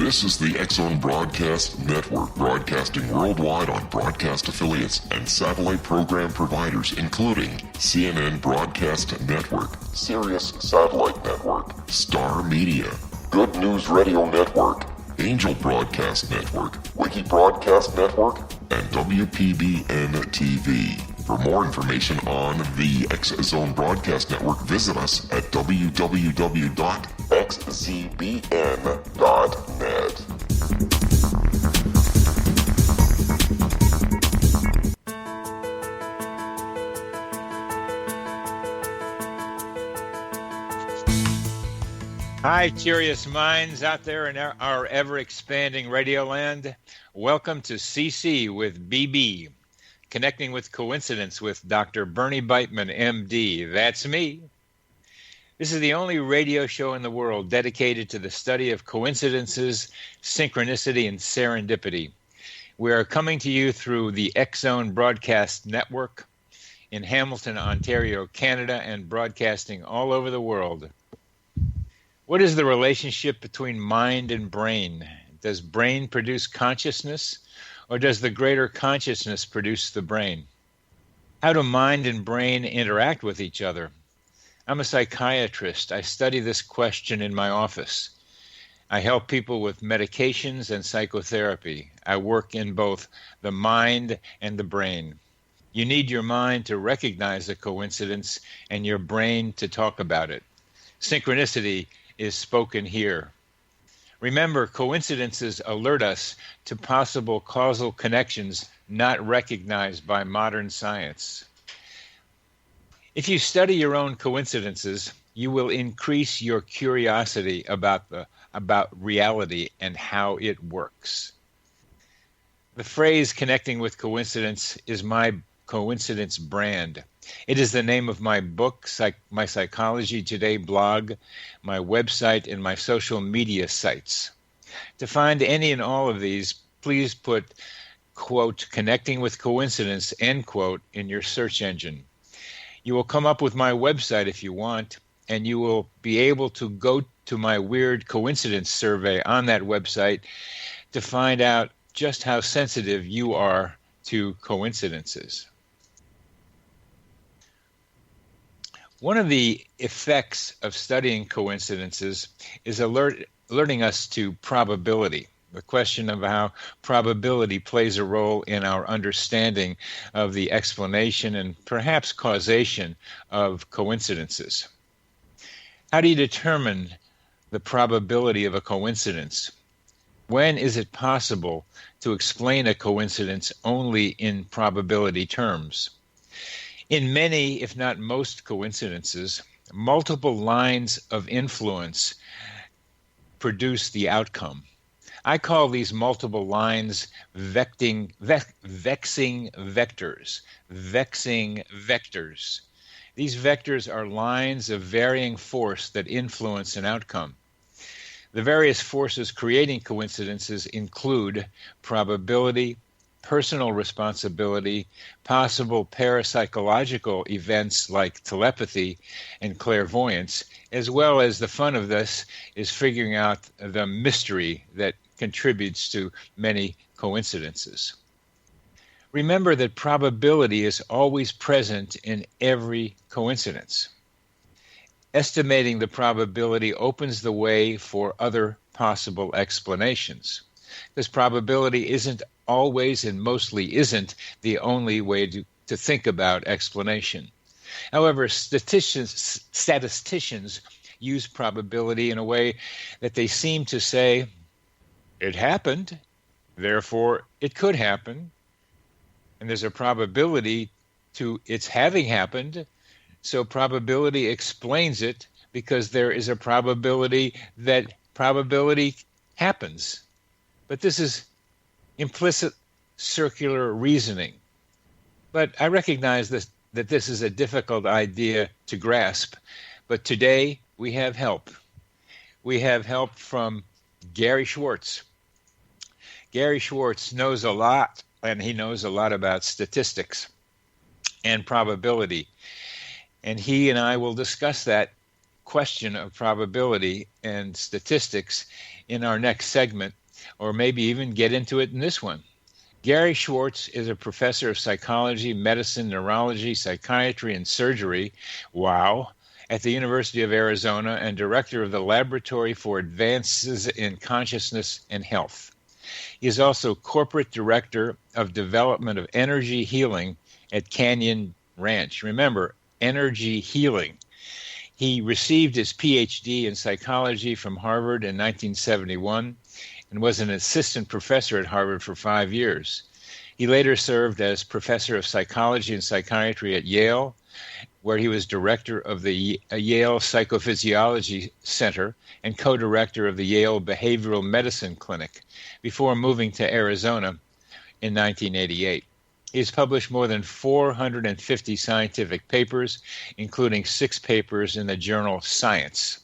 This is the X-Zone Broadcast Network, broadcasting worldwide on broadcast affiliates and satellite program providers, including CNN Broadcast Network, Sirius Satellite Network, Star Media, Good News Radio Network, Angel Broadcast Network, Wiki Broadcast Network, and WPBN TV. For more information on the X-Zone Broadcast Network, visit us at www.xzbn.net. Hi, curious minds out there in our ever-expanding radio land. Welcome to CC with BB, Connecting with Coincidence with Dr. Bernie Beitman, MD. That's me. This is the only radio show in the world dedicated to the study of coincidences, synchronicity, and serendipity. We are coming to you through the X-Zone Broadcast Network in Hamilton, Ontario, Canada, and broadcasting all over the world. What is the relationship between mind and brain? Does brain produce consciousness, or does the greater consciousness produce the brain? How do mind and brain interact with each other? I'm a psychiatrist. I study this question in my office. I help people with medications and psychotherapy. I work in both the mind and the brain. You need your mind to recognize a coincidence and your brain to talk about it. Synchronicity is spoken here. Remember, coincidences alert us to possible causal connections not recognized by modern science. If you study your own coincidences, you will increase your curiosity about reality and how it works. The phrase connecting with coincidence is my coincidence brand. It is the name of my book, my Psychology Today blog, my website, and my social media sites. To find any and all of these, please put, quote, connecting with coincidence, end quote, in your search engine. You will come up with my website if you want, and you will be able to go to my weird coincidence survey on that website to find out just how sensitive you are to coincidences. One of the effects of studying coincidences is alerting us to probability, the question of how probability plays a role in our understanding of the explanation and perhaps causation of coincidences. How do you determine the probability of a coincidence? When is it possible to explain a coincidence only in probability terms? In many, if not most coincidences, multiple lines of influence produce the outcome. I call these multiple lines vexing vectors. Vexing vectors. These vectors are lines of varying force that influence an outcome. The various forces creating coincidences include probability, personal responsibility, possible parapsychological events like telepathy and clairvoyance, as well as the fun of this is figuring out the mystery that contributes to many coincidences. Remember that probability is always present in every coincidence. Estimating the probability opens the way for other possible explanations, because probability isn't always and mostly isn't the only way to think about explanation. However, statisticians use probability in a way that they seem to say, it happened, therefore it could happen, and there's a probability to its having happened, so probability explains it because there is a probability that probability happens. But this is implicit circular reasoning. But I recognize that this is a difficult idea to grasp. But today we have help. We have help from Gary Schwartz. Gary Schwartz knows a lot, and he knows a lot about statistics and probability. And he and I will discuss that question of probability and statistics in our next segment, or maybe even get into it in this one. Gary Schwartz is a professor of psychology, medicine, neurology, psychiatry, and surgery, wow, at the University of Arizona, and director of the Laboratory for Advances in Consciousness and Health. He is also corporate director of development of energy healing at Canyon Ranch. Remember, energy healing. He received his Ph.D. in psychology from Harvard in 1971 and was an assistant professor at Harvard for 5 years. He later served as professor of psychology and psychiatry at Yale, where he was director of the Yale Psychophysiology Center and co-director of the Yale Behavioral Medicine Clinic, before moving to Arizona in 1988. He has published more than 450 scientific papers, including 6 papers in the journal Science.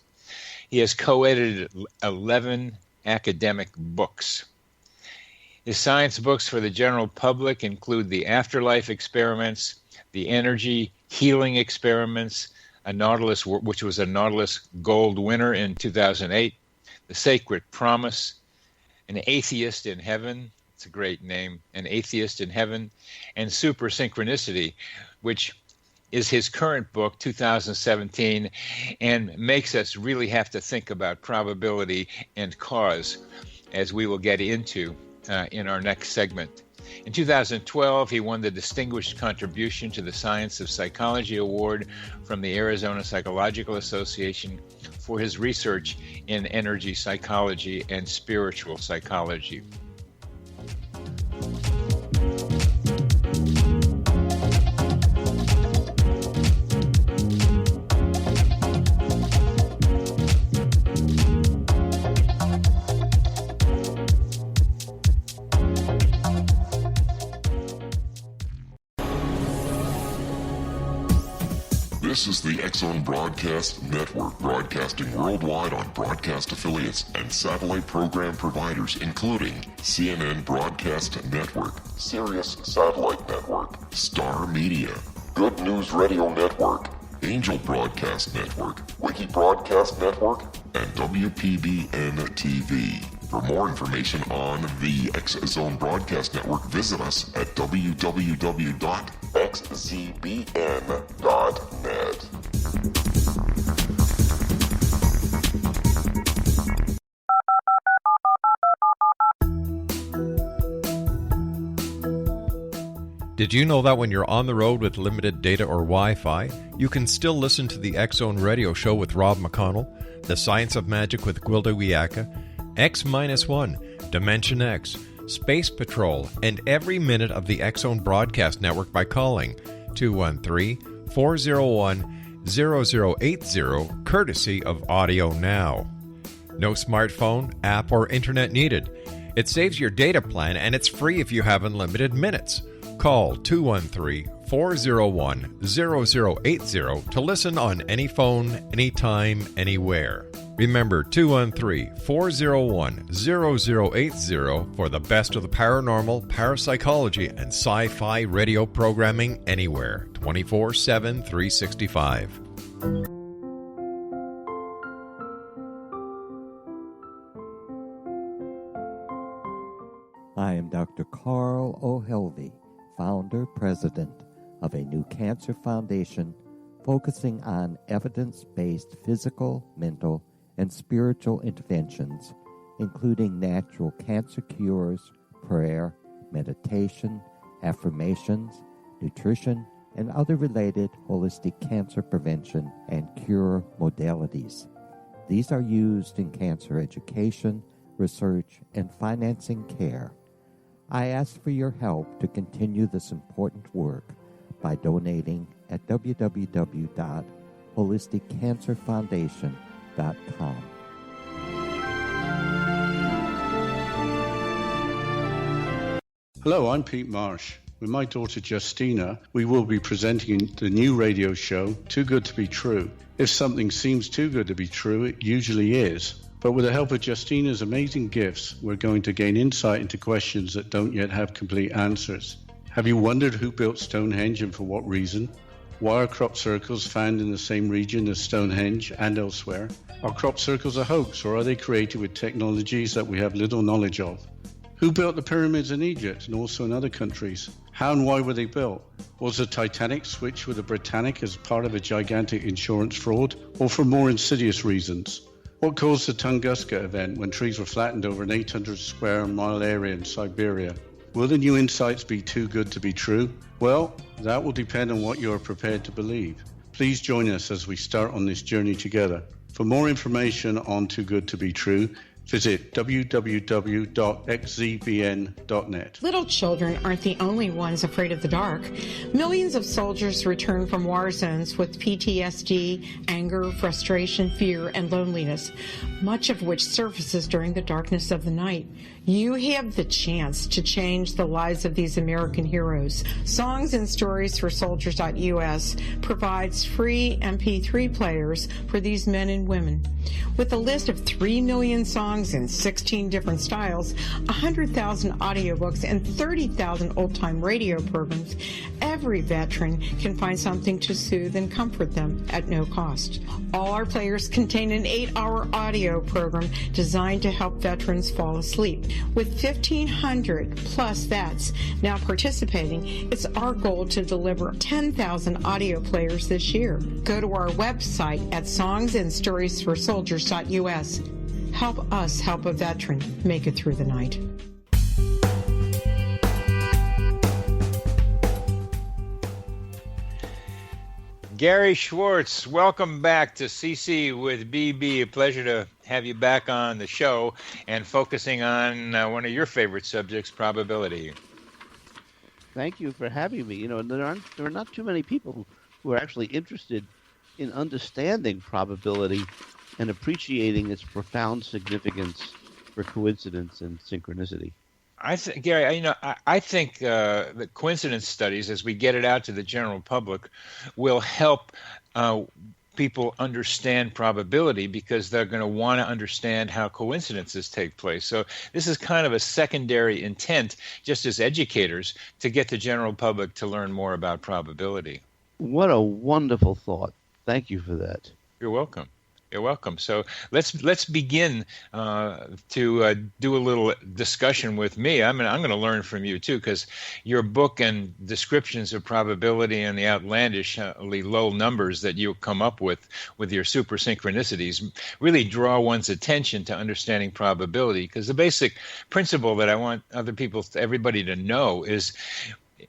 He has co-edited 11 academic books. His science books for the general public include the Afterlife Experiments, the Energy Healing Experiments, a Nautilus, which was a Nautilus Gold winner in 2008, The Sacred Promise, An Atheist in Heaven, it's a great name, An Atheist in Heaven, and Super Synchronicity, which is his current book, 2017, and makes us really have to think about probability and cause, as we will get into in our next segment. In 2012, he won the Distinguished Contribution to the Science of Psychology Award from the Arizona Psychological Association for his research in energy psychology and spiritual psychology. This is the X-Zone Broadcast Network, broadcasting worldwide on broadcast affiliates and satellite program providers, including CNN Broadcast Network, Sirius Satellite Network, Star Media, Good News Radio Network, Angel Broadcast Network, Wiki Broadcast Network, and WPBN TV. For more information on the X-Zone Broadcast Network, visit us at www.xzbn.net. Did you know that when you're on the road with limited data or Wi-Fi, you can still listen to the X-Zone Radio Show with Rob McConnell, The Science of Magic with Gwilda Wiyaka, X-1, Dimension X, Space Patrol, and every minute of the X-Zone Broadcast Network by calling 213-401-0080, courtesy of Audio Now. No smartphone, app, or internet needed. It saves your data plan, and it's free if you have unlimited minutes. Call 213-401-0080 to listen on any phone, anytime, anywhere. Remember 213-401-0080 for the best of the paranormal, parapsychology, and sci-fi radio programming anywhere, 24/7, 365. I am Dr. Carl O'Helvey, founder, president of a new cancer foundation focusing on evidence-based physical, mental, and spiritual interventions, including natural cancer cures, prayer, meditation, affirmations, nutrition, and other related holistic cancer prevention and cure modalities. These are used in cancer education, research, and financing care. I ask for your help to continue this important work by donating at www.holisticcancerfoundation.com. Hello, I'm Pete Marsh. With my daughter Justina, we will be presenting the new radio show, Too Good to Be True. If something seems too good to be true, it usually is. But with the help of Justina's amazing gifts, we're going to gain insight into questions that don't yet have complete answers. Have you wondered who built Stonehenge and for what reason? Why are crop circles found in the same region as Stonehenge and elsewhere? Are crop circles a hoax, or are they created with technologies that we have little knowledge of? Who built the pyramids in Egypt and also in other countries? How and why were they built? Was the Titanic switched with the Britannic as part of a gigantic insurance fraud, or for more insidious reasons? What caused the Tunguska event when trees were flattened over an 800 square mile area in Siberia? Will the new insights be too good to be true? Well, that will depend on what you are prepared to believe. Please join us as we start on this journey together. For more information on Too Good to Be True, visit www.xzbn.net. Little children aren't the only ones afraid of the dark. Millions of soldiers return from war zones with PTSD, anger, frustration, fear, and loneliness, much of which surfaces during the darkness of the night. You have the chance to change the lives of these American heroes. Songs and Stories for Soldiers.us provides free MP3 players for these men and women. With a list of 3 million songs in 16 different styles, 100,000 audiobooks, and 30,000 old-time radio programs, every veteran can find something to soothe and comfort them at no cost. All our players contain an 8-hour audio program designed to help veterans fall asleep. With 1,500 plus vets now participating, it's our goal to deliver 10,000 audio players this year. Go to our website at songsandstoriesforsoldiers.us. Help us help a veteran make it through the night. Gary Schwartz, welcome back to CC with BB. A pleasure to have you back on the show and focusing on one of your favorite subjects, probability. Thank you for having me. You know, there are not too many people who are actually interested in understanding probability and appreciating its profound significance for coincidence and synchronicity. Gary, I think that coincidence studies, as we get it out to the general public, will help people understand probability because they're going to want to understand how coincidences take place. So this is kind of a secondary intent, just as educators, to get the general public to learn more about probability. What a wonderful thought. Thank you for that. You're welcome. You're welcome. So let's begin to do a little discussion with me. I'm going to learn from you too, because your book and descriptions of probability and the outlandishly low numbers that you come up with your super synchronicities really draw one's attention to understanding probability. Because the basic principle that I want everybody to know is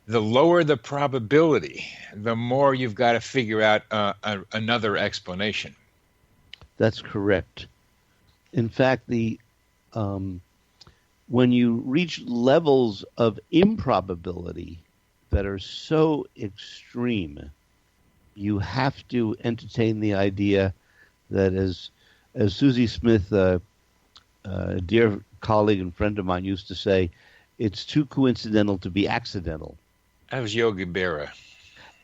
the lower the probability, the more you've got to figure out another explanation. That's correct. In fact, when you reach levels of improbability that are so extreme, you have to entertain the idea that, as Susie Smith, a dear colleague and friend of mine, used to say, it's too coincidental to be accidental. That was Yogi Berra.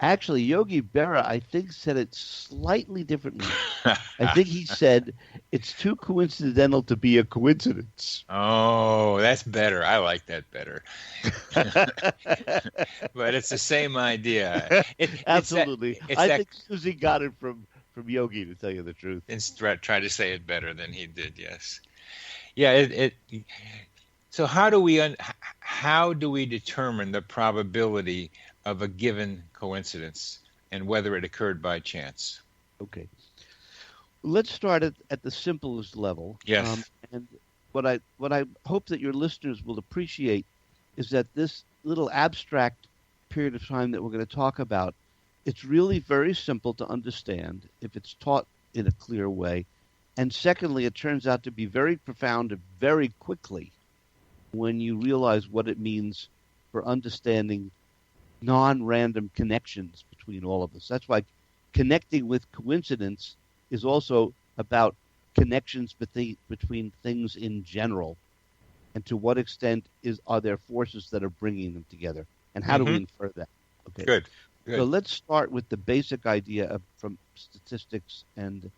Actually, Yogi Berra, I think, said it slightly differently. I think he said, it's too coincidental to be a coincidence. Oh, that's better. I like that better. But it's the same idea. Absolutely. I think Susie got it from Yogi, to tell you the truth. And try to say it better than he did, yes. Yeah, so how do we determine the probability of a given coincidence and whether it occurred by chance? Okay. Let's start at the simplest level. Yes. And what I hope that your listeners will appreciate is that this little abstract period of time that we're going to talk about, it's really very simple to understand if it's taught in a clear way. And secondly, it turns out to be very profound very quickly when you realize what it means for understanding non-random connections between all of us. That's why connecting with coincidence is also about connections between things in general, and to what extent are there forces that are bringing them together, and how do we infer that? Okay. Good. So let's start with the basic idea from statistics and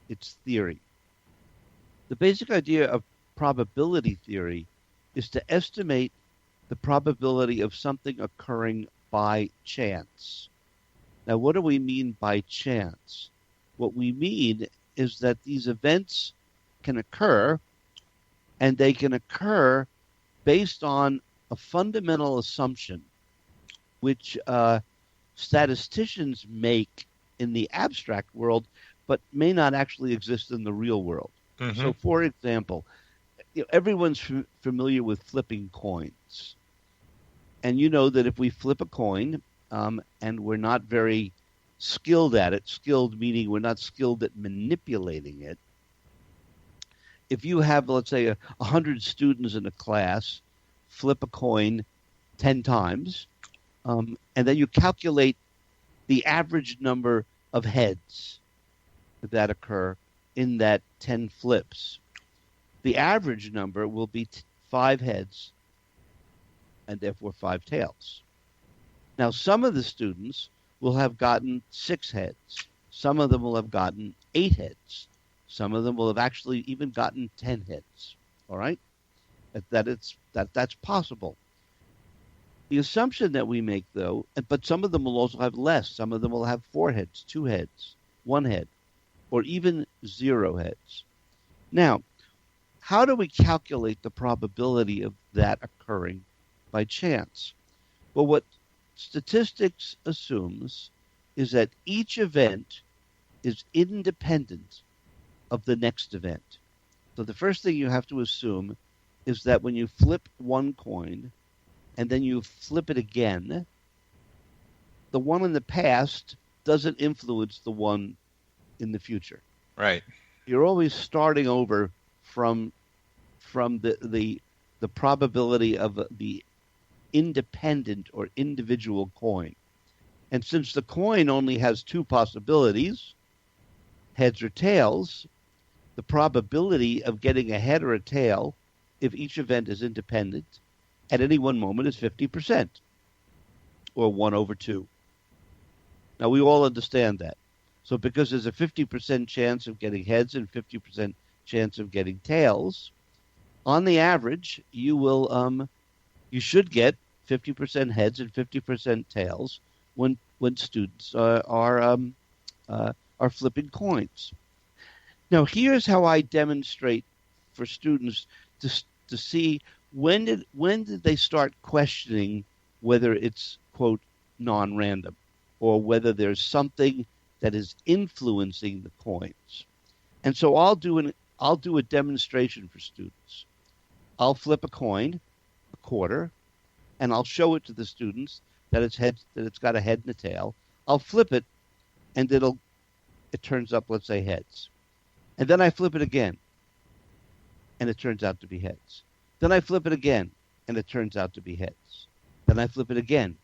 its theory. The basic idea of probability theory is to estimate the probability of something occurring by chance. Now, what do we mean by chance? What we mean is that these events can occur, and they can occur based on a fundamental assumption, which statisticians make in the abstract world, but may not actually exist in the real world. Mm-hmm. So, for example, everyone's familiar with flipping coins. And you know that if we flip a coin, and we're not very skilled at it, skilled meaning we're not skilled at manipulating it, if you have, let's say, 100 students in a class, flip a coin 10 times, and then you calculate the average number of heads that occur in that 10 flips. The average number will be 5 heads and therefore 5 tails. Now, some of the students will have gotten 6 heads. Some of them will have gotten 8 heads. Some of them will have actually even gotten 10 heads. All right? That's possible. The assumption that we make, though, but some of them will also have less. Some of them will have 4 heads, 2 heads, 1 head, or even 0 heads. Now, how do we calculate the probability of that occurring by chance? Well, what statistics assumes is that each event is independent of the next event. So the first thing you have to assume is that when you flip one coin and then you flip it again, the one in the past doesn't influence the one in the future. Right. You're always starting over from the probability of the independent or individual coin. And since the coin only has 2 possibilities, heads or tails, the probability of getting a head or a tail, if each event is independent, at any one moment is 50%, or 1 over 2. Now, we all understand that. So because there's a 50% chance of getting heads and 50% chance of getting tails, on the average, you should get 50% heads and 50% tails when students are flipping coins. Now, here's how I demonstrate for students to see when did they start questioning whether it's, quote, non-random, or whether there's something that is influencing the coins. And so I'll do a demonstration for students. I'll flip a coin, a quarter, and I'll show it to the students that it's got a head and a tail. I'll flip it, and it turns up, let's say, heads. And then I flip it again, and it turns out to be heads. Then I flip it again, and it turns out to be heads. Then I flip it again,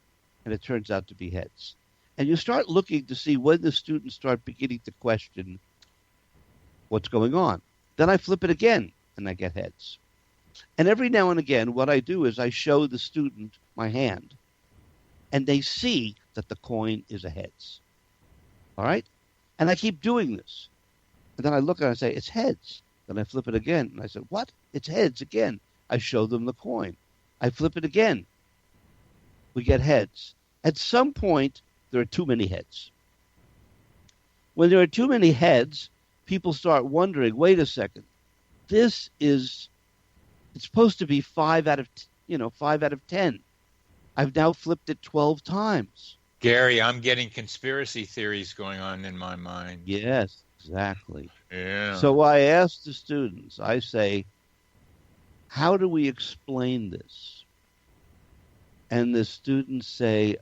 and it turns out to be heads. And you start looking to see when the students start beginning to question what's going on. Then I flip it again, and I get heads. And every now and again, what I do is I show the student my hand, and they see that the coin is a heads. All right? And I keep doing this. And then I look and I say, it's heads. Then I flip it again, and I say, what? It's heads again. I show them the coin. I flip it again. We get heads. At some point, there are too many heads. When there are too many heads, people start wondering, wait a second, it's supposed to be 5 out of 10. I've now flipped it 12 times. Gary, I'm getting conspiracy theories going on in my mind. Yes, exactly. Yeah. So I ask the students, I say, how do we explain this? And the students say,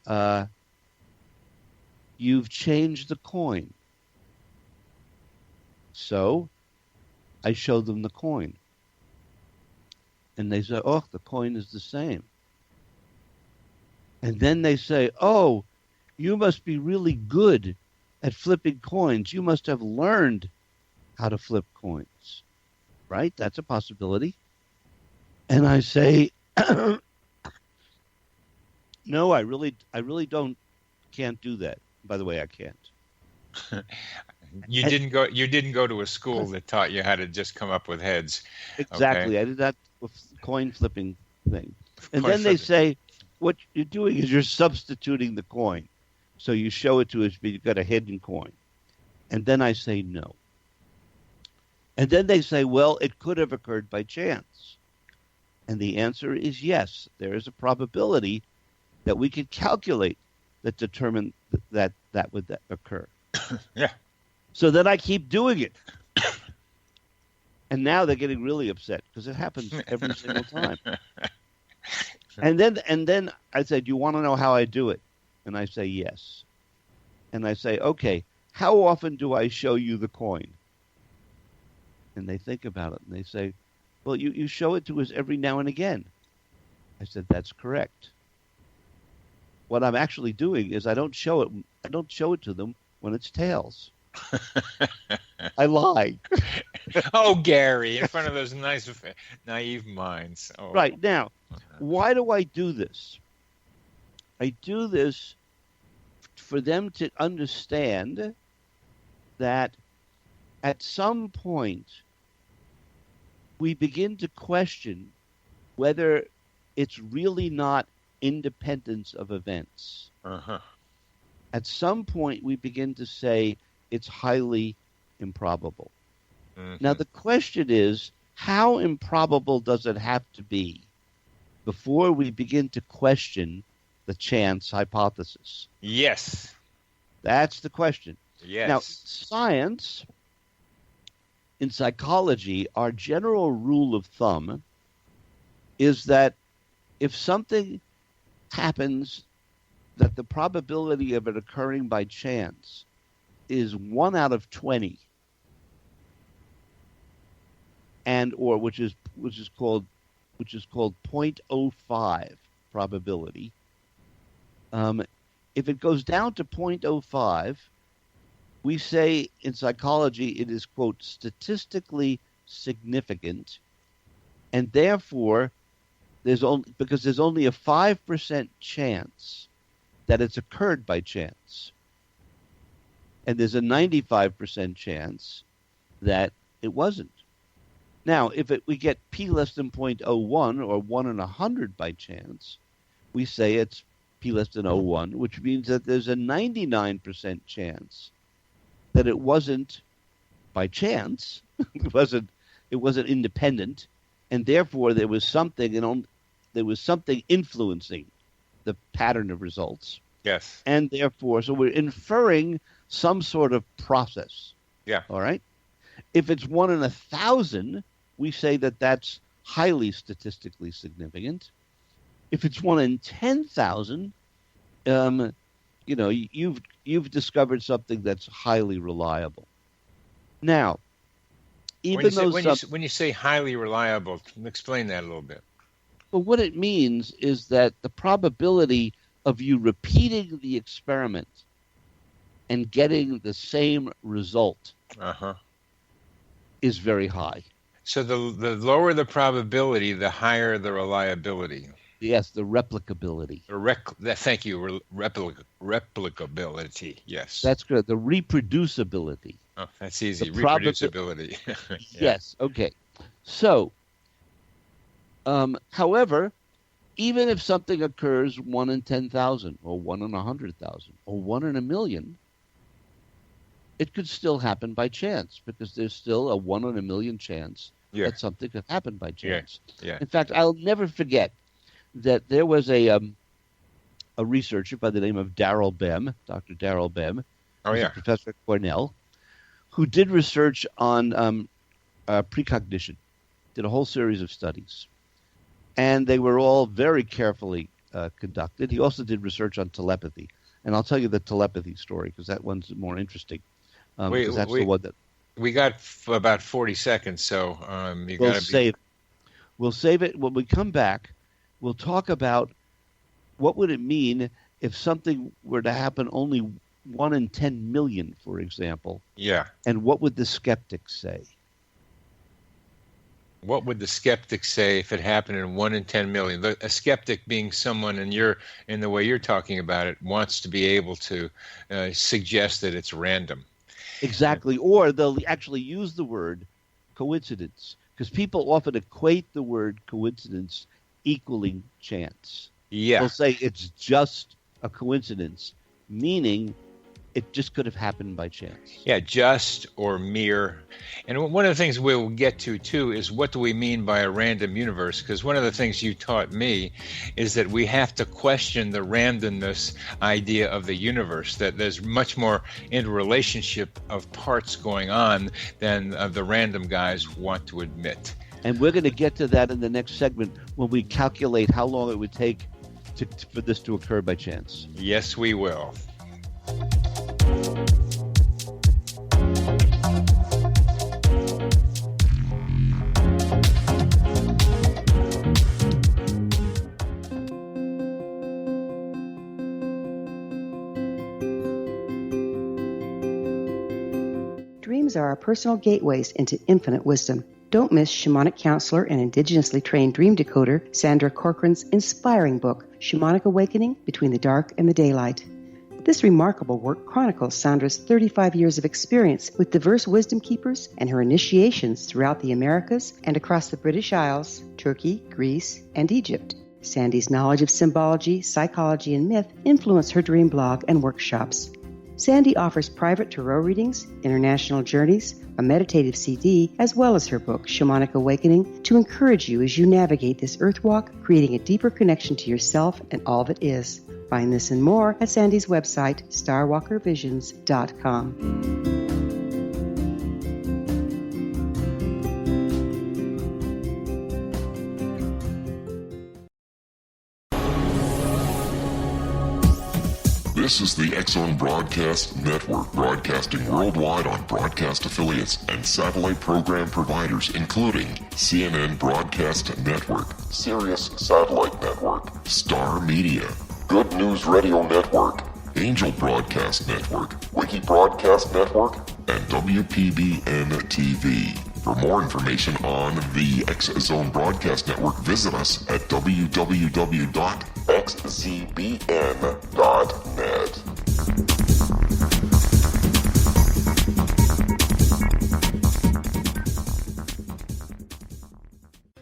you've changed the coin. So I show them the coin. And they say, oh, the coin is the same. And then they say, oh, you must be really good at flipping coins. You must have learned how to flip coins. Right? That's a possibility. And I say, no, I really can't do that. By the way, I can't. You didn't go to a school that taught you how to just come up with heads. Exactly. Okay. I did that with coin flipping thing. And then they say, what you're doing is you're substituting the coin. So you show it to us, but you've got a hidden coin. And then I say no. And then they say, well, it could have occurred by chance. And the answer is yes. There is a probability that we could calculate that determine that would occur. Yeah. So then I keep doing it. And now they're getting really upset because it happens every single time. And then I say, do you want to know how I do it? And I say yes. And I say, okay, how often do I show you the coin? And they think about it and they say, well, you show it to us every now and again. I said, that's correct. What I'm actually doing is I don't show it to them when it's tails. I lie. Oh, Gary, in front of those nice, naive minds. Oh. Right. Now, why do I do this? I do this for them to understand that at some point we begin to question whether it's really not independence of events. Uh-huh. At some point we begin to say it's highly improbable. Mm-hmm. Now the question is, how improbable does it have to be before we begin to question the chance hypothesis? Yes. That's the question. Yes. Now, science, in psychology, our general rule of thumb is that if something happens, that the probability of it occurring by chance is 1 out of 20, and or which is called 0.05 probability. If it goes down to 0.05, we say in psychology it is, quote, statistically significant, and therefore there's only a 5% chance that it's occurred by chance, and there's a 95% chance that it wasn't. Now, if we get p less than 0.01 or 1 in 100 by chance, we say it's p less than 0.01, which means that there's a 99% chance that it wasn't by chance, it wasn't independent, and therefore there was something influencing the pattern of results. Yes. And therefore, so we're inferring some sort of process. Yeah. All right. If it's 1 in 1,000, we say that that's highly statistically significant. If it's 1 in 10,000, you've discovered something that's highly reliable. Now, when you say highly reliable, explain that a little bit. Well, what it means is that the probability of you repeating the experiment and getting the same result is very high. So the lower the probability, the higher the reliability. Yes, the replicability. Thank you, replicability. Yes. That's good. The reproducibility. Oh, that's easy. Reproducibility. Yeah. Yes. Okay. So, however, even if something occurs 1 in 10,000 or 1 in 100,000 or 1 in a million, it could still happen by chance because there's still a 1 in a million chance that something could happen by chance. Yeah. In fact, I'll never forget that there was a researcher by the name of Dr. Darrell Bem, who's a professor at Cornell, who did research on precognition, did a whole series of studies. And they were all very carefully conducted. He also did research on telepathy. And I'll tell you the telepathy story because that one's more interesting. Because that's the one that... We got about 40 seconds, so We'll save it. When we come back, we'll talk about what would it mean if something were to happen only 1 in 10 million, for example. Yeah. And what would the skeptics say? What would the skeptic say if it happened in 1 in 10 million? A skeptic being someone, and in the way you're talking about it, wants to be able to suggest that it's random. Exactly. Or they'll actually use the word coincidence, because people often equate the word coincidence equaling chance. Yeah. They'll say it's just a coincidence meaning it just could have happened by chance. Yeah, just or mere. And one of the things we'll get to, too, is what do we mean by a random universe? Because one of the things you taught me is that we have to question the randomness idea of the universe, that there's much more interrelationship of parts going on than the random guys want to admit. And we're going to get to that in the next segment when we calculate how long it would take for this to occur by chance. Yes, we will. Dreams are our personal gateways into infinite wisdom. Don't miss shamanic counselor and indigenously trained dream decoder Sandra Corcoran's inspiring book, Shamanic Awakening Between the Dark and the Daylight. This remarkable work chronicles Sandra's 35 years of experience with diverse wisdom keepers and her initiations throughout the Americas and across the British Isles, Turkey, Greece, and Egypt. Sandy's knowledge of symbology, psychology, and myth influence her dream blog and workshops. Sandy offers private tarot readings, international journeys, a meditative CD, as well as her book, Shamanic Awakening, to encourage you as you navigate this earth walk, creating a deeper connection to yourself and all that is. Find this and more at Sandy's website, starwalkervisions.com. This is the X-Zone Broadcast Network, broadcasting worldwide on broadcast affiliates and satellite program providers, including CNN Broadcast Network, Sirius Satellite Network, Star Media, Good News Radio Network, Angel Broadcast Network, Wiki Broadcast Network, and WPBN TV. For more information on the X-Zone Broadcast Network, visit us at www.xzbn.net.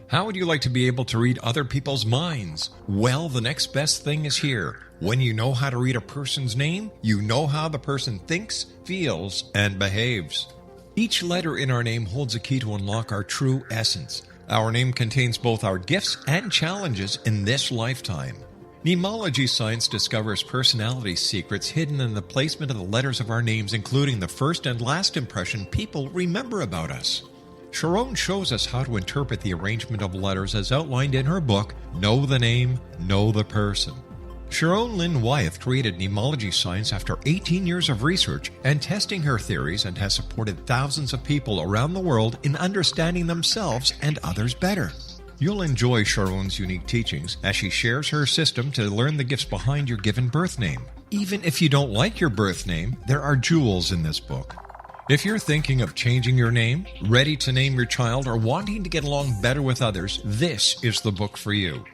How would you like to be able to read other people's minds? Well, the next best thing is here. When you know how to read a person's name, you know how the person thinks, feels, and behaves. Each letter in our name holds a key to unlock our true essence. Our name contains both our gifts and challenges in this lifetime. Neurology science discovers personality secrets hidden in the placement of the letters of our names, including the first and last impression people remember about us. Sharon shows us how to interpret the arrangement of letters as outlined in her book, Know the Name, Know the Person. Sharon Lynn Wyeth created Neurology science after 18 years of research and testing her theories, and has supported thousands of people around the world in understanding themselves and others better. You'll enjoy Sharon's unique teachings as she shares her system to learn the gifts behind your given birth name. Even if you don't like your birth name, there are jewels in this book. If you're thinking of changing your name, ready to name your child, or wanting to get along better with others, this is the book for you.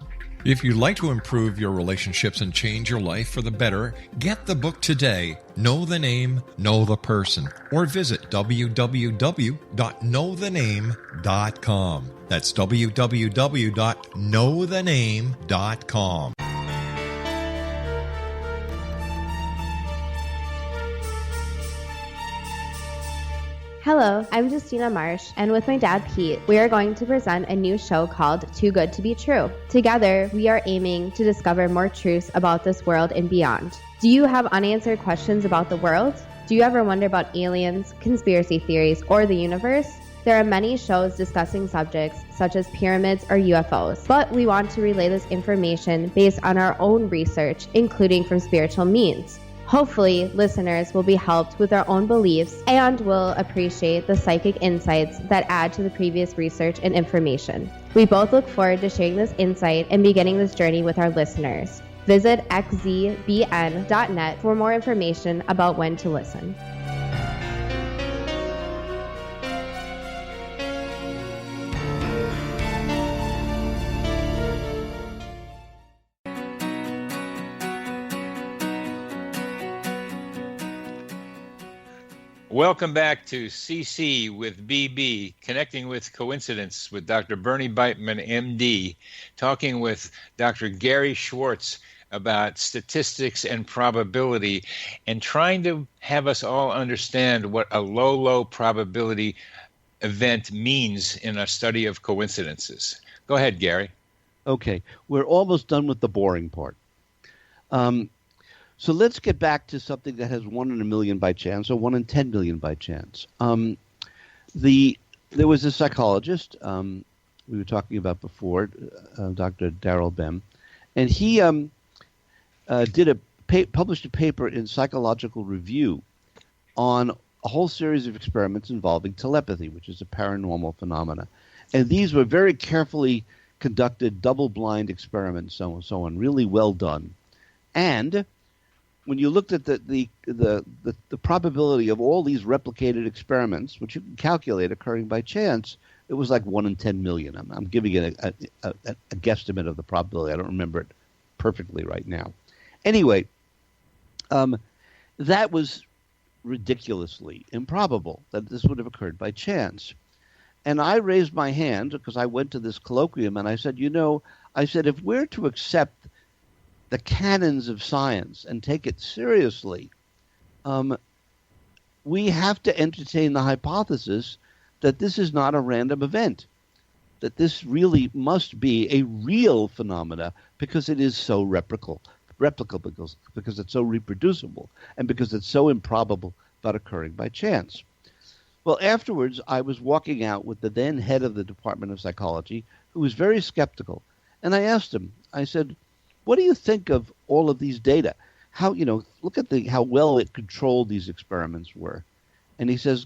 If you'd like to improve your relationships and change your life for the better, get the book today, Know the Name, Know the Person, or visit www.knowthename.com. That's www.knowthename.com. Hello, I'm Justina Marsh, and with my dad Pete, we are going to present a new show called Too Good to Be True. Together, we are aiming to discover more truths about this world and beyond. Do you have unanswered questions about the world? Do you ever wonder about aliens, conspiracy theories, or the universe? There are many shows discussing subjects such as pyramids or UFOs, but we want to relay this information based on our own research, including from spiritual means. Hopefully, listeners will be helped with their own beliefs and will appreciate the psychic insights that add to the previous research and information. We both look forward to sharing this insight and beginning this journey with our listeners. Visit xzbn.net for more information about when to listen. Welcome back to CC with BB, Connecting with Coincidence with Dr. Bernie Beitman, MD, talking with Dr. Gary Schwartz about statistics and probability and trying to have us all understand what a low probability event means in a study of coincidences. Go ahead, Gary. Okay, we're almost done with the boring part. So let's get back to something that has 1 in a million by chance or 1 in 10 million by chance. There was a psychologist we were talking about before, Dr. Darrell Bem, and he published a paper in Psychological Review on a whole series of experiments involving telepathy, which is a paranormal phenomena. And these were very carefully conducted, double-blind experiments, so on, really well done. And when you looked at the probability of all these replicated experiments, which you can calculate occurring by chance, it was like 1 in 10 million. I'm giving it a guesstimate of the probability. I don't remember it perfectly right now. Anyway, that was ridiculously improbable that this would have occurred by chance. And I raised my hand because I went to this colloquium and I said, if we're to accept the canons of science and take it seriously, we have to entertain the hypothesis that this is not a random event, that this really must be a real phenomena because it is so replicable because it's so reproducible and because it's so improbable about occurring by chance. Well, afterwards, I was walking out with the then head of the Department of Psychology, who was very skeptical. And I asked him, I said, what do you think of all of these data? How, look at how well it controlled these experiments were. And he said,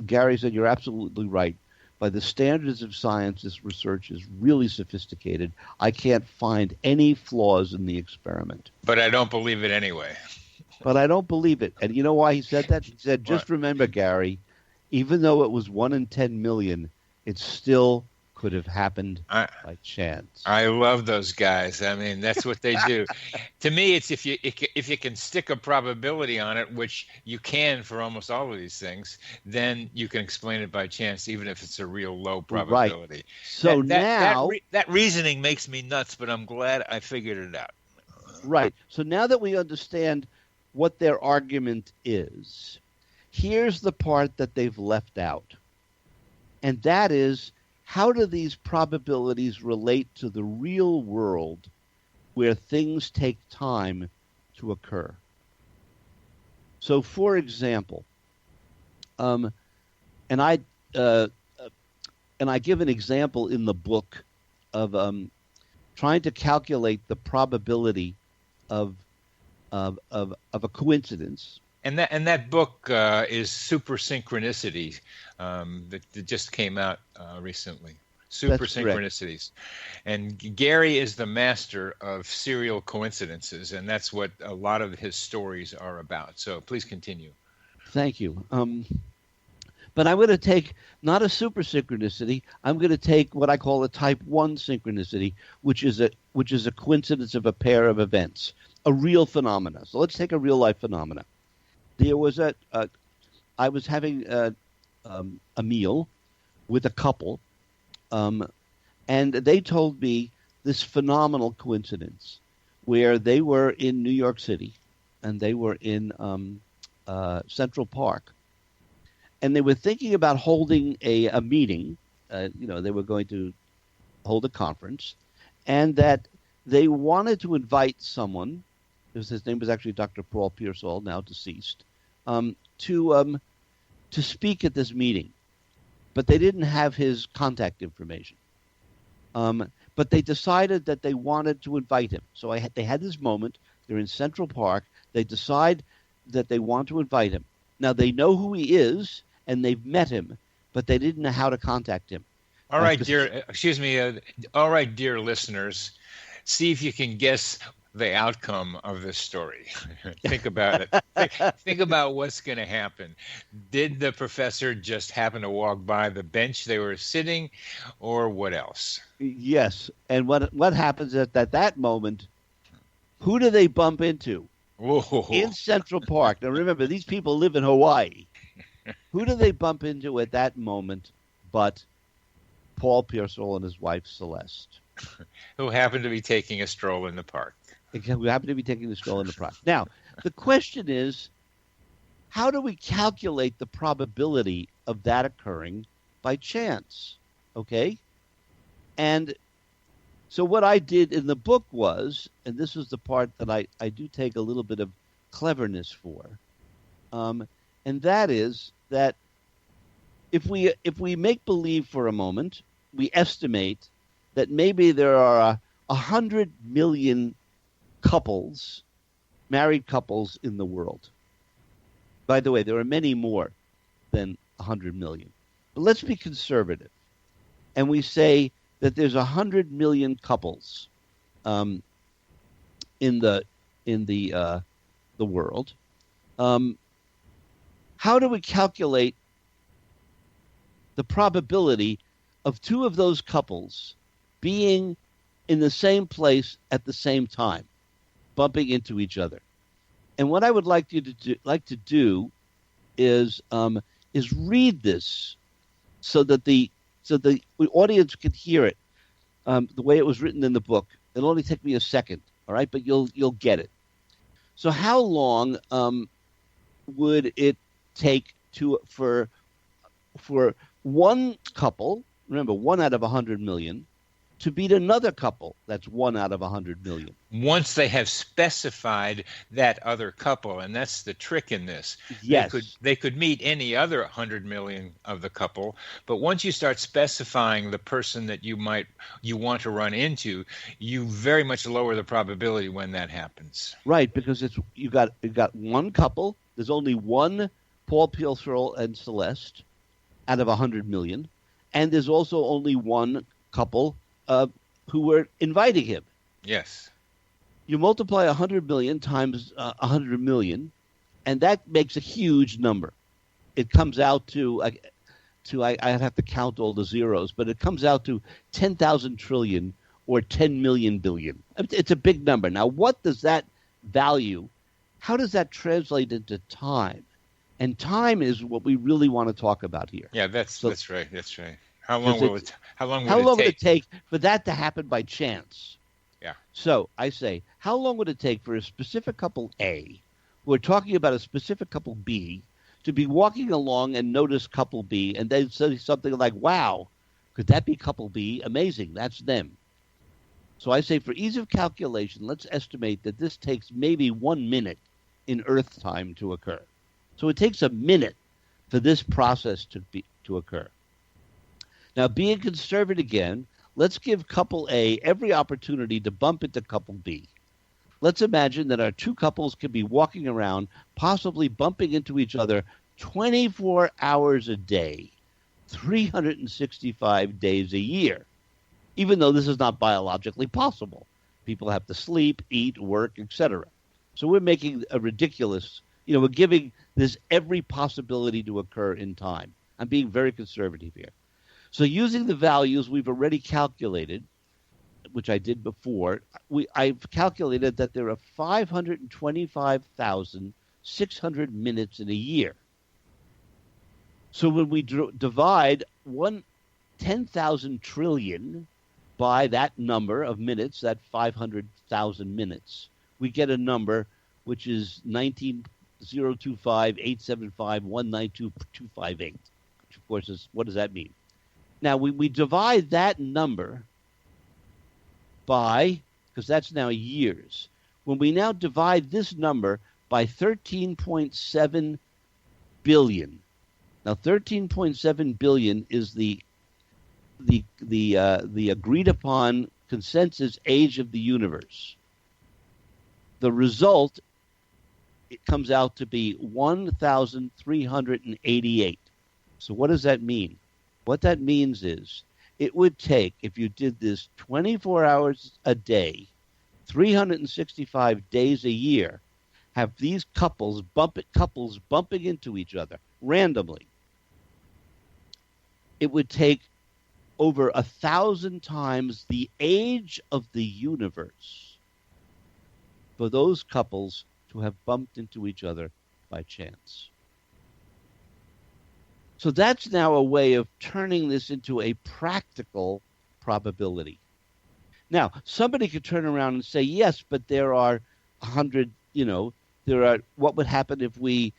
Gary said, you're absolutely right. By the standards of science, this research is really sophisticated. I can't find any flaws in the experiment. But I don't believe it anyway. But I don't believe it. And you know why he said that? He said, just remember, Gary, even though it was 1 in 10 million, it still could have happened by chance. I love those guys. I mean, that's what they do. To me, it's if you can stick a probability on it, which you can for almost all of these things, then you can explain it by chance, even if it's a real low probability. Right. So that reasoning makes me nuts, but I'm glad I figured it out. Right. So now that we understand what their argument is, here's the part that they've left out. And that is, how do these probabilities relate to the real world where things take time to occur? So, for example, and I give an example in the book of trying to calculate the probability of a coincidence. And that book is Super Synchronicity that just came out recently. Super Synchronicities. And Gary is the master of serial coincidences, and that's what a lot of his stories are about. So please continue. Thank you. But I'm going to take not a super synchronicity. I'm going to take what I call a type 1 synchronicity, which is a coincidence of a pair of events, a real phenomena. So let's take a real life phenomena. There was I was having a meal with a couple, and they told me this phenomenal coincidence where they were in New York City and they were in Central Park, and they were thinking about holding a meeting. They were going to hold a conference, and that they wanted to invite someone. His name was actually Dr. Paul Pearsall, now deceased, to speak at this meeting, but they didn't have his contact information. But they decided that they wanted to invite him. So they had this moment. They're in Central Park. They decide that they want to invite him. Now they know who he is and they've met him, but they didn't know how to contact him. All right, dear. Excuse me. All right, dear listeners, see if you can guess the outcome of this story. Think about it. Think about what's going to happen. Did the professor just happen to walk by the bench they were sitting, or what else? Yes. And what happens at that moment, who do they bump into? Whoa. In Central Park. Now remember, these people live in Hawaii. Who do they bump into at that moment but Paul Pearsall and his wife Celeste? Who happened to be taking a stroll in the park. We happen to be taking the skull in the process. Now, the question is, how do we calculate the probability of that occurring by chance? Okay? And so what I did in the book was, and this is the part that I do take a little bit of cleverness for, and that is that if we make believe for a moment, we estimate that maybe there are 100 million couples, married couples in the world. By the way, there are many more than 100 million. But let's be conservative. And we say that there's 100 million couples in the world. How do we calculate the probability of two of those couples being in the same place at the same time, bumping into each other? And what I would like you to do is read this so that the audience can hear it the way it was written in the book. It'll only take me a second, all right? But you'll get it. So how long would it take for one couple, remember 1 out of 100 million, to beat another couple that's 1 out of 100 million? Once they have specified that other couple, and that's the trick in this. Yes. They could meet any other 100 million of the couple, but once you start specifying the person that you want to run into, you very much lower the probability when that happens. Right, because you got one couple. There's only one Paul, Pietro, and Celeste out of 100 million, and there's also only one couple who were inviting him. Yes. You multiply 100 million times 100 million, and that makes a huge number. It comes out to I'd have to count all the zeros, but it comes out to 10,000 trillion or 10 million billion. It's a big number. Now, what does that value, how does that translate into time? And time is what we really want to talk about here. Yeah, that's right. That's right. How long would it take for that to happen by chance? Yeah. So I say, how long would it take for a specific couple A, who are talking about a specific couple B, to be walking along and notice couple B, and then say something like, wow, could that be couple B? Amazing, that's them. So I say, for ease of calculation, let's estimate that this takes maybe 1 minute in Earth time to occur. So it takes a minute for this process to occur. Now, being conservative again, let's give couple A every opportunity to bump into couple B. Let's imagine that our two couples can be walking around, possibly bumping into each other 24 hours a day, 365 days a year, even though this is not biologically possible. People have to sleep, eat, work, etc. So we're making a ridiculous, we're giving this every possibility to occur in time. I'm being very conservative here. So using the values we've already calculated, which I did before, I've calculated that there are 525,600 minutes in a year. So when we divide 10,000 trillion by that number of minutes, that 500,000 minutes, we get a number which is 19,025,875,192,258, which of course is, what does that mean? Now, we divide that number by, because that's now years, when we now divide this number by 13.7 billion. Now, 13.7 billion is the agreed upon consensus age of the universe. The result, it comes out to be 1,388. So what does that mean? What that means is it would take, if you did this 24 hours a day, 365 days a year, have these couples bumping into each other randomly. It would take over 1,000 times the age of the universe for those couples to have bumped into each other by chance. So that's now a way of turning this into a practical probability. Now, somebody could turn around and say, yes, but there are 100, what would happen if we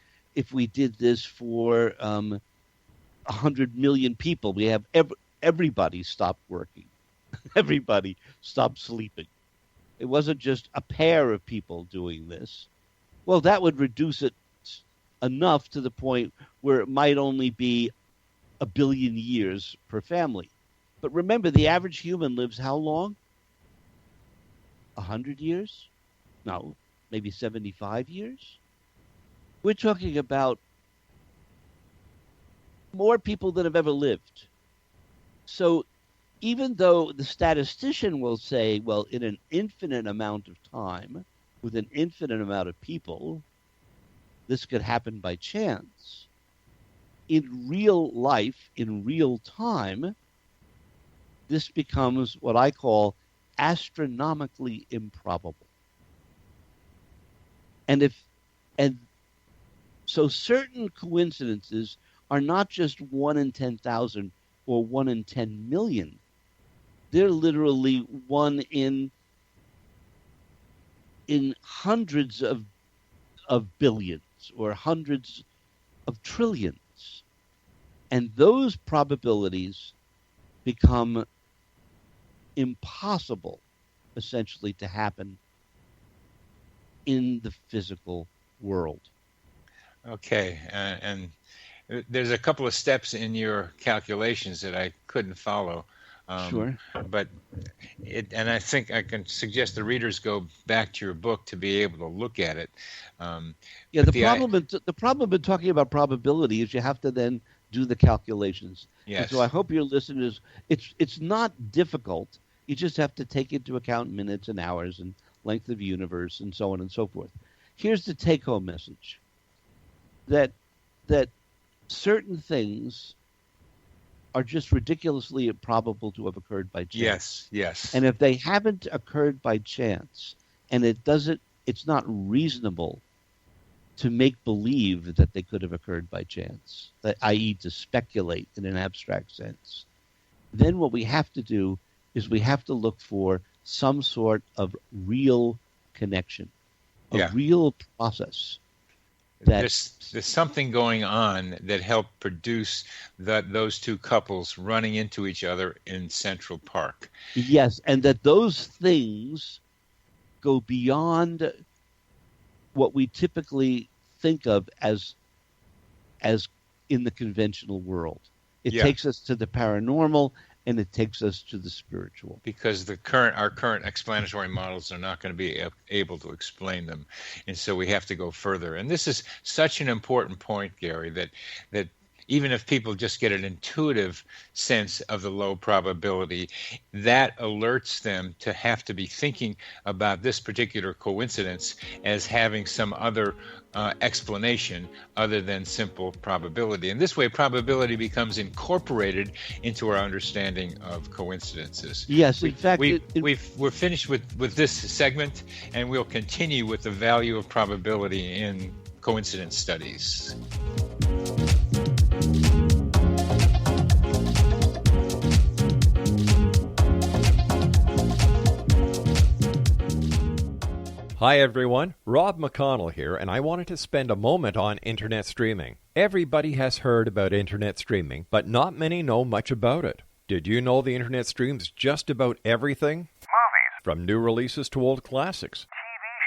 did this for 100 million people? We have everybody stopped working. Everybody stopped sleeping. It wasn't just a pair of people doing this. Well, that would reduce it enough to the point where it might only be 1 billion years per family. But remember, the average human lives how long? 100 years? No, maybe 75 years? We're talking about more people than have ever lived. So even though the statistician will say, well, in an infinite amount of time, with an infinite amount of people, this could happen by chance. In real life, in real time, this becomes what I call astronomically improbable. And so certain coincidences are not just 1 in 10,000 or 1 in 10 million. They're literally 1 in hundreds of billions or hundreds of trillions. And those probabilities become impossible, essentially, to happen in the physical world. Okay, and there's a couple of steps in your calculations that I couldn't follow. Sure. But and I think I can suggest the readers go back to your book to be able to look at it. The problem in talking about probability is you have to then do the calculations. Yes. And so I hope your listeners, it's not difficult. You just have to take into account minutes and hours and length of universe and so on and so forth. Here's the take-home message. That certain things are just ridiculously improbable to have occurred by chance. Yes. And if they haven't occurred by chance, and it's not reasonable to make believe that they could have occurred by chance, i.e. to speculate in an abstract sense, then what we have to do is we have to look for some sort of real connection, a real process. There's something going on that helped produce those two couples running into each other in Central Park. Yes, and that those things go beyond what we typically think of as in the conventional world. It takes us to the paranormal, and it takes us to the spiritual. Because our current explanatory models are not going to be able to explain them. And so we have to go further. And this is such an important point, Gary, that even if people just get an intuitive sense of the low probability, that alerts them to have to be thinking about this particular coincidence as having some other explanation other than simple probability. And this way, probability becomes incorporated into our understanding of coincidences. Yes, in fact, we're finished with this segment, and we'll continue with the value of probability in coincidence studies. Hi everyone, Rob McConnell here, and I wanted to spend a moment on internet streaming. Everybody has heard about internet streaming, but not many know much about it. Did you know the internet streams just about everything? Movies. From new releases to old classics. TV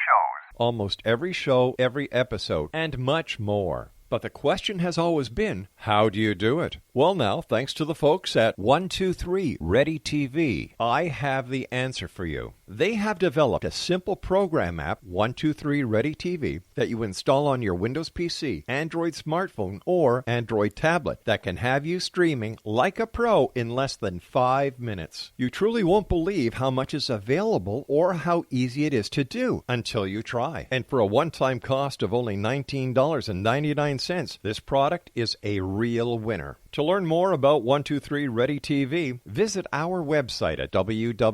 shows. Almost every show, every episode, and much more. But the question has always been, how do you do it? Well now, thanks to the folks at 123 Ready TV, I have the answer for you. They have developed a simple program app, 123 Ready TV, that you install on your Windows PC, Android smartphone, or Android tablet that can have you streaming like a pro in less than 5 minutes. You truly won't believe how much is available or how easy it is to do until you try. And for a one-time cost of only $19.99, this product is a real winner. To learn more about 123 Ready TV, visit our website at www.xzbn.net.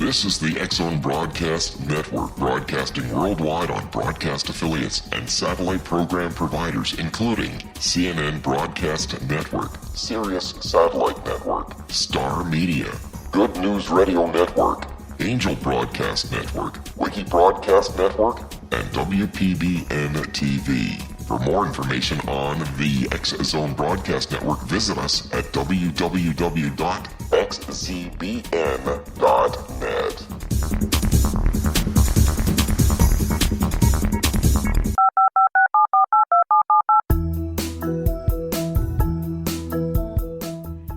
This is the X-Zone Broadcast Network, broadcasting worldwide on broadcast affiliates and satellite program providers, including CNN Broadcast Network, Sirius Satellite Network, Star Media, Good News Radio Network, Angel Broadcast Network, Wiki Broadcast Network, and WPBN TV. For more information on the X-Zone Broadcast Network, visit us at www.xzbn.net.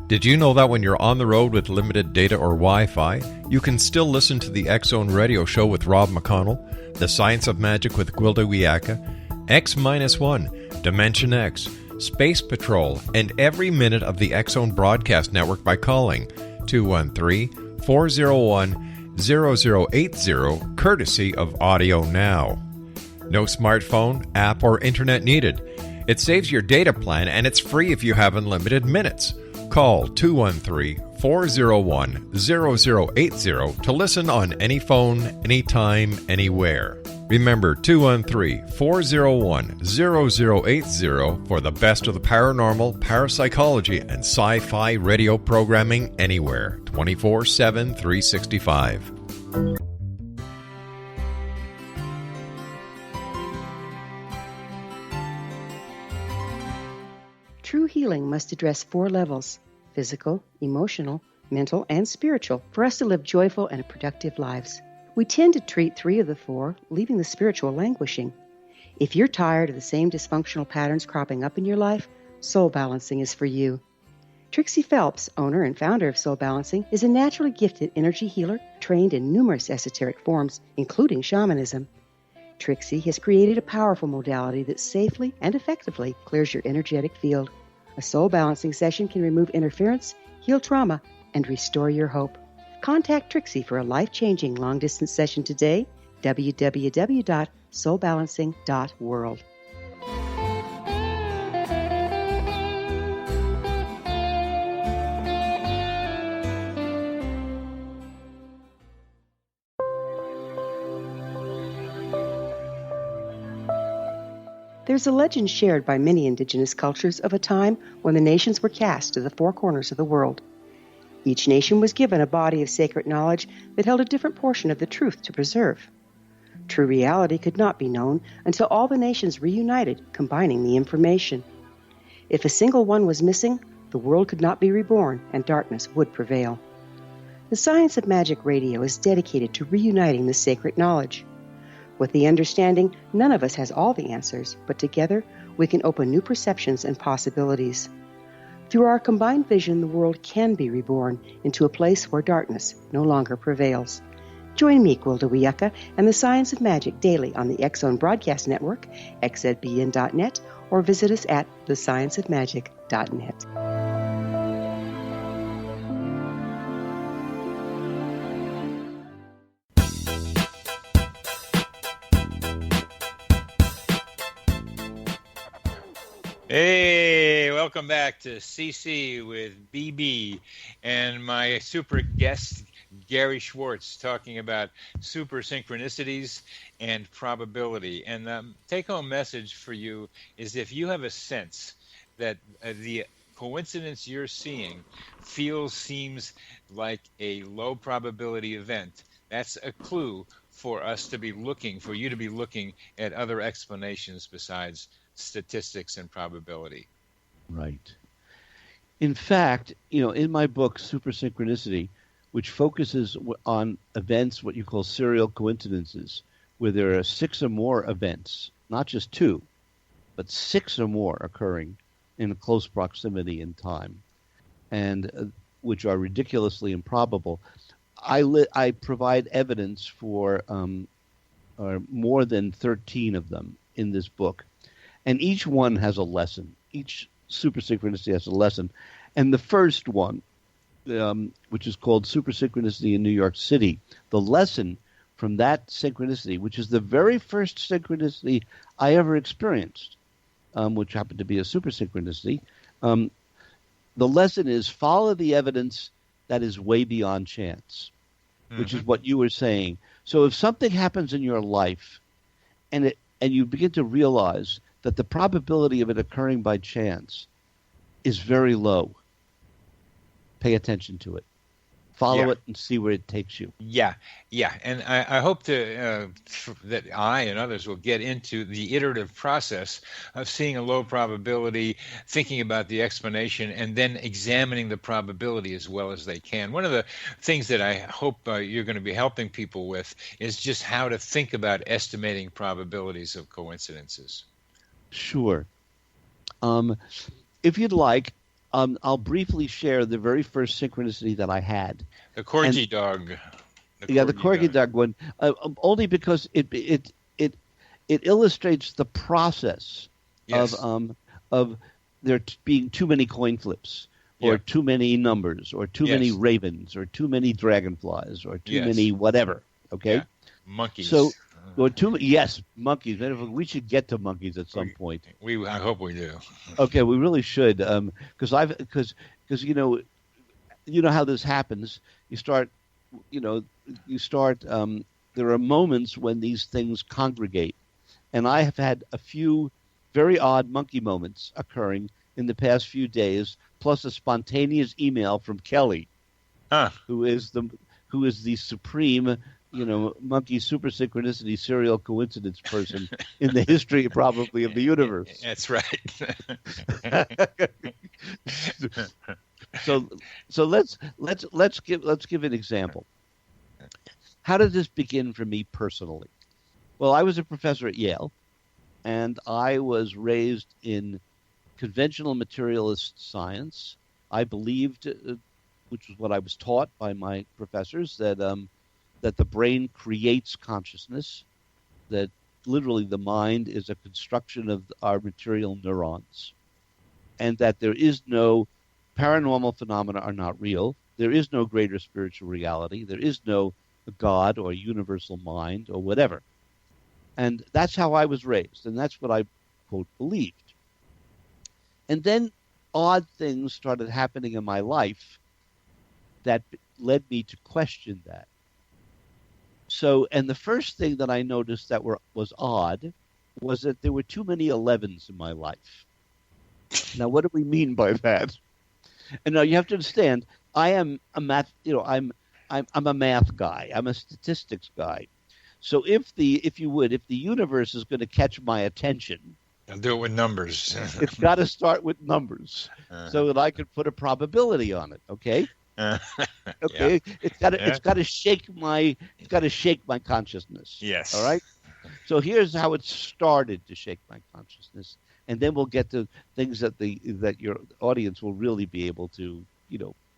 Did you know that when you're on the road with limited data or Wi-Fi, you can still listen to the X-Zone Radio Show with Rob McConnell, The Science of Magic with Gwilda Wiyaka, X-1, Dimension X, Space Patrol, and every minute of the X-Zone Broadcast Network by calling 213-401-0080, courtesy of Audio Now. No smartphone, app, or internet needed. It saves your data plan, and it's free if you have unlimited minutes. Call 213-401-0080 to listen on any phone, anytime, anywhere. Remember 213-401-0080 for the best of the paranormal, parapsychology, and sci-fi radio programming anywhere, 24/7, 365. True healing must address 4 levels: physical, emotional, mental, and spiritual, for us to live joyful and productive lives. We tend to treat 3 of the 4, leaving the spiritual languishing. If you're tired of the same dysfunctional patterns cropping up in your life, Soul Balancing is for you. Trixie Phelps, owner and founder of Soul Balancing, is a naturally gifted energy healer trained in numerous esoteric forms, including shamanism. Trixie has created a powerful modality that safely and effectively clears your energetic field. A Soul Balancing session can remove interference, heal trauma, and restore your hope. Contact Trixie for a life-changing long-distance session today, www.soulbalancing.world. There's a legend shared by many indigenous cultures of a time when the nations were cast to the 4 corners of the world. Each nation was given a body of sacred knowledge that held a different portion of the truth to preserve. True reality could not be known until all the nations reunited, combining the information. If a single one was missing, the world could not be reborn and darkness would prevail. The Science of Magic Radio is dedicated to reuniting the sacred knowledge. With the understanding, none of us has all the answers, but together we can open new perceptions and possibilities. Through our combined vision, the world can be reborn into a place where darkness no longer prevails. Join me, Gwilda Wiyaka, and the Science of Magic daily on the X-Zone Broadcast Network, xzbn.net, or visit us at thescienceofmagic.net. Hey, welcome back to CC with BB and my super guest, Gary Schwartz, talking about super synchronicities and probability. And the take-home message for you is if you have a sense that the coincidence you're seeing seems like a low probability event, that's a clue for us to be looking, for you to be looking at other explanations besides statistics and probability. Right. In fact, in my book, Super Synchronicity, which focuses on events, what you call serial coincidences, where there are 6 or more events, not just 2, but 6 or more occurring in a close proximity in time, and which are ridiculously improbable. I provide evidence for more than 13 of them in this book. And each one has a lesson. Each super synchronicity has a lesson. And the first one, which is called Super Synchronicity in New York City, the lesson from that synchronicity, which is the very first synchronicity I ever experienced, which happened to be a super synchronicity, the lesson is follow the evidence that is way beyond chance. which is what you were saying. So if something happens in your life and you begin to realize that the probability of it occurring by chance is very low, pay attention to it. Follow it and see where it takes you. Yeah. And I hope that I and others will get into the iterative process of seeing a low probability, thinking about the explanation, and then examining the probability as well as they can. One of the things that I hope you're going to be helping people with is just how to think about estimating probabilities of coincidences. Sure. If you'd like, I'll briefly share the very first synchronicity that I had. The corgi dog. The corgi dog one. Only because it illustrates the process of there being too many coin flips, or too many numbers, or too many ravens, or too many dragonflies, or too many whatever. Okay. Yeah. Monkeys. So. Or monkeys. We should get to monkeys at some point. I hope we do. Okay, we really should, because you know how this happens. You start. There are moments when these things congregate, and I have had a few very odd monkey moments occurring in the past few days, plus a spontaneous email from Kelly, who is the supreme. Monkey super synchronicity serial coincidence person in the history probably of the universe. That's right. So let's give an example. How did this begin for me personally? Well, I was a professor at Yale, and I was raised in conventional materialist science. I believed, which was what I was taught by my professors, that the brain creates consciousness, that literally the mind is a construction of our material neurons, and that there is no paranormal phenomena are not real. There is no greater spiritual reality. There is no God or universal mind or whatever. And that's how I was raised, and that's what I, quote, believed. And then odd things started happening in my life that led me to question that. So, and the first thing that I noticed that was odd was that there were too many 11s in my life. Now, what do we mean by that? And now you have to understand, I am a math. I'm a math guy. I'm a statistics guy. So, if the universe is going to catch my attention, I'll do it with numbers. It's got to start with numbers, so that I can put a probability on it. Okay. Okay, it's got to shake my consciousness. Yes. All right. So here's how it started to shake my consciousness, and then we'll get to things that your audience will really be able to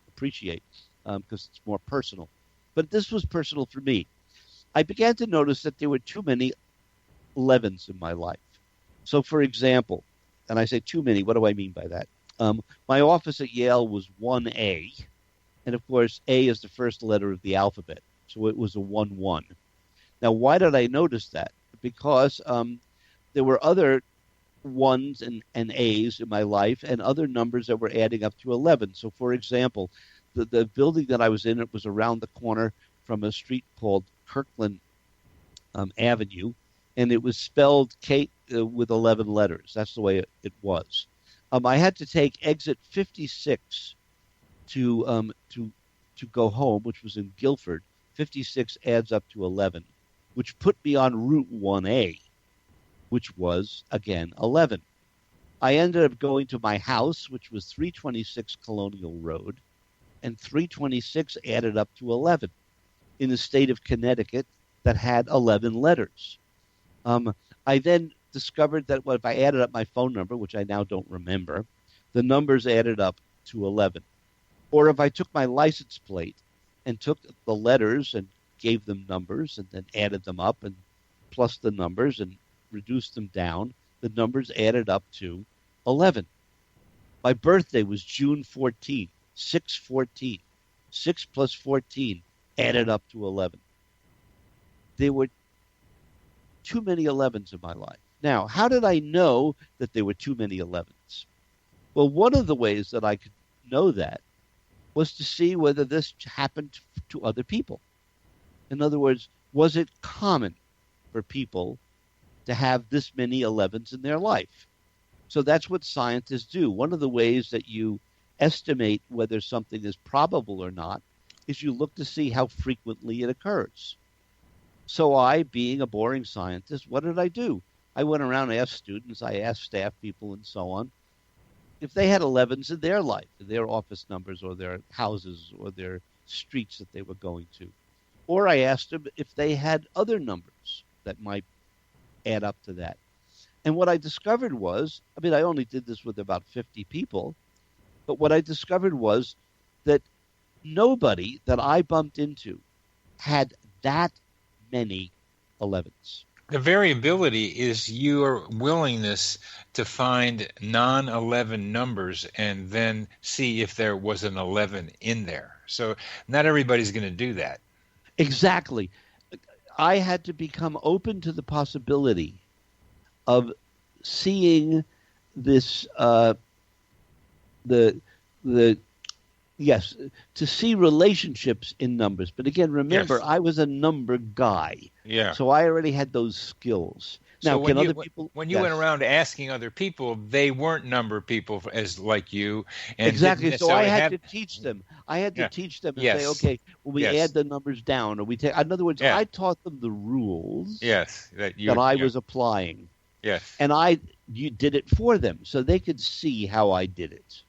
appreciate, because it's more personal. But this was personal for me. I began to notice that there were too many 11s in my life. So, for example, and I say too many. What do I mean by that? My office at Yale was 1A. And, of course, A is the first letter of the alphabet, so it was a 1-1. Now, why did I notice that? Because there were other 1s and A's in my life and other numbers that were adding up to 11. So, for example, the building that I was in, it was around the corner from a street called Kirkland Avenue, and it was spelled K with 11 letters. That's the way it was. I had to take exit 56 to go home, which was in Guilford. 56 adds up to 11, which put me on Route 1A, which was, again, 11. I ended up going to my house, which was 326 Colonial Road, and 326 added up to 11 in the state of Connecticut that had 11 letters. I then discovered that if I added up my phone number, which I now don't remember, the numbers added up to 11. Or if I took my license plate and took the letters and gave them numbers and then added them up and plus the numbers and reduced them down, the numbers added up to 11. My birthday was June 14, 6/14. 6 plus 14 added up to 11. There were too many 11s in my life. Now, how did I know that there were too many 11s? Well, one of the ways that I could know that was to see whether this happened to other people. In other words, was it common for people to have this many 11s in their life? So that's what scientists do. One of the ways that you estimate whether something is probable or not is you look to see how frequently it occurs. So I, being a boring scientist, what did I do? I went around and asked students, I asked staff people and so on, if they had 11s in their life, their office numbers or their houses or their streets that they were going to. Or I asked them if they had other numbers that might add up to that. And what I discovered was, I mean, I only did this with about 50 people, but what I discovered was that nobody that I bumped into had that many 11s. The variability is your willingness to find non-11 numbers and then see if there was an 11 in there. So not everybody's going to do that. Exactly. I had to become open to the possibility of seeing this, to see relationships in numbers. But again, remember, Yes. I was a number guy. Yeah. So I already had those skills. Now, So can when other you, people? when you Yes. went around asking other people, they weren't number people as like you. And Exactly. didn't So I necessarily had have- to teach them. I had to Yeah. teach them and Yes. say, okay, well, we Yes. add the numbers down, or we take. In other words, Yeah. I taught them the rules Yes. that I was applying, Yes. and you did it for them, so they could see how I did it.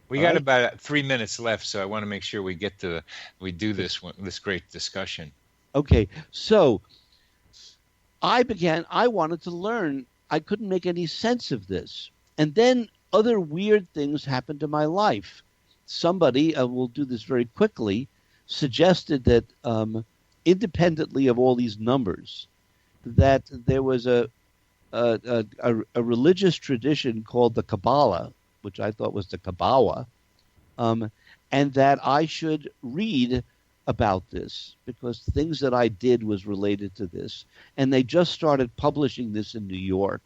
We got about 3 minutes left, so I want to make sure we do this great discussion. Okay, so I wanted to learn. I couldn't make any sense of this. And then other weird things happened in my life. Somebody, we'll do this very quickly, suggested that independently of all these numbers, that there was a religious tradition called the Kabbalah, which I thought was the Kabbalah, and that I should read about this because things that I did was related to this. And they just started publishing this in New York.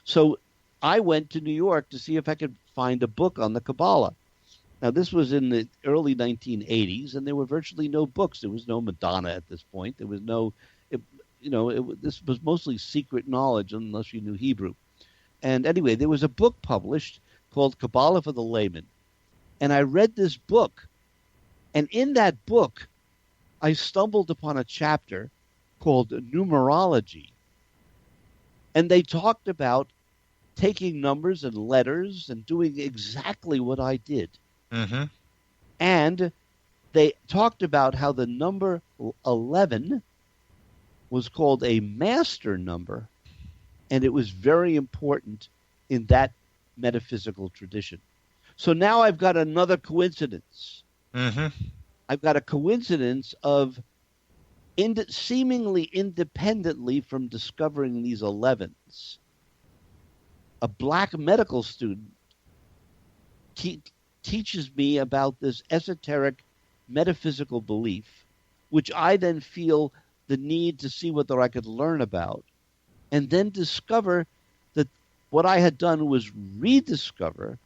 So I went to New York to see if I could find a book on the Kabbalah. Now, this was in the early 1980s, and there were virtually no books. There was no Madonna at this point. There was no, this was mostly secret knowledge unless you knew Hebrew. And anyway, there was a book published called Kabbalah for the Layman. And I read this book. And in that book, I stumbled upon a chapter called Numerology. And they talked about taking numbers and letters and doing exactly what I did. Mm-hmm. And they talked about how the number 11 was called a master number, and it was very important in that metaphysical tradition. So now I've got another coincidence. Mm-hmm. I've got a coincidence of seemingly independently from discovering these 11s. A black medical student teaches me about this esoteric metaphysical belief, which I then feel the need to see whether I could learn about, and then discover that what I had done was rediscover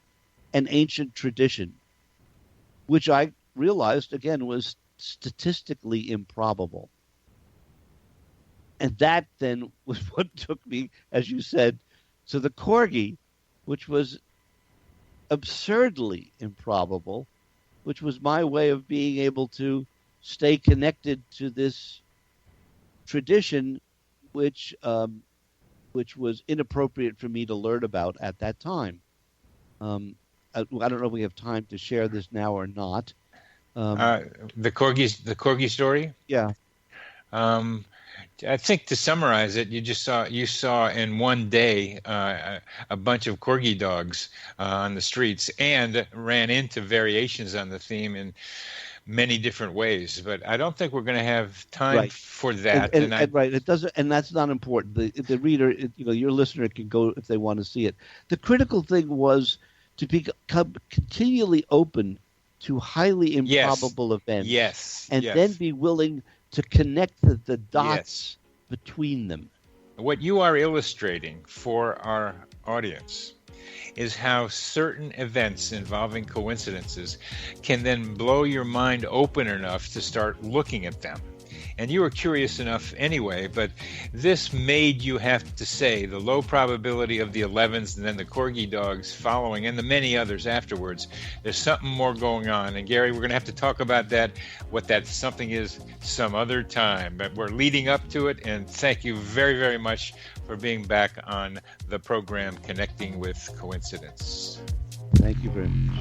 an ancient tradition, which I realized, again, was statistically improbable. And that then was what took me, as you said, to the corgi, which was absurdly improbable, which was my way of being able to stay connected to this tradition, which was inappropriate for me to learn about at that time. I don't know if we have time to share this now or not. The corgi story. Yeah. I think to summarize it, you saw in one day a bunch of corgi dogs on the streets and ran into variations on the theme in many different ways. But I don't think we're going to have time for that. Right, it doesn't, and that's not important. The reader, your listener can go if they want to see it. The critical thing was to become continually open to highly improbable events. Yes. And then be willing to connect the dots between them. What you are illustrating for our audience is how certain events involving coincidences can then blow your mind open enough to start looking at them. and you were curious enough anyway, but this made you have to say the low probability of the 11s and then the corgi dogs following and the many others afterwards. There's something more going on. And Gary, we're going to have to talk about that, what that something is, some other time. But we're leading up to it, and thank you very, very much for being back on the program Connecting with Coincidence. Thank you very much.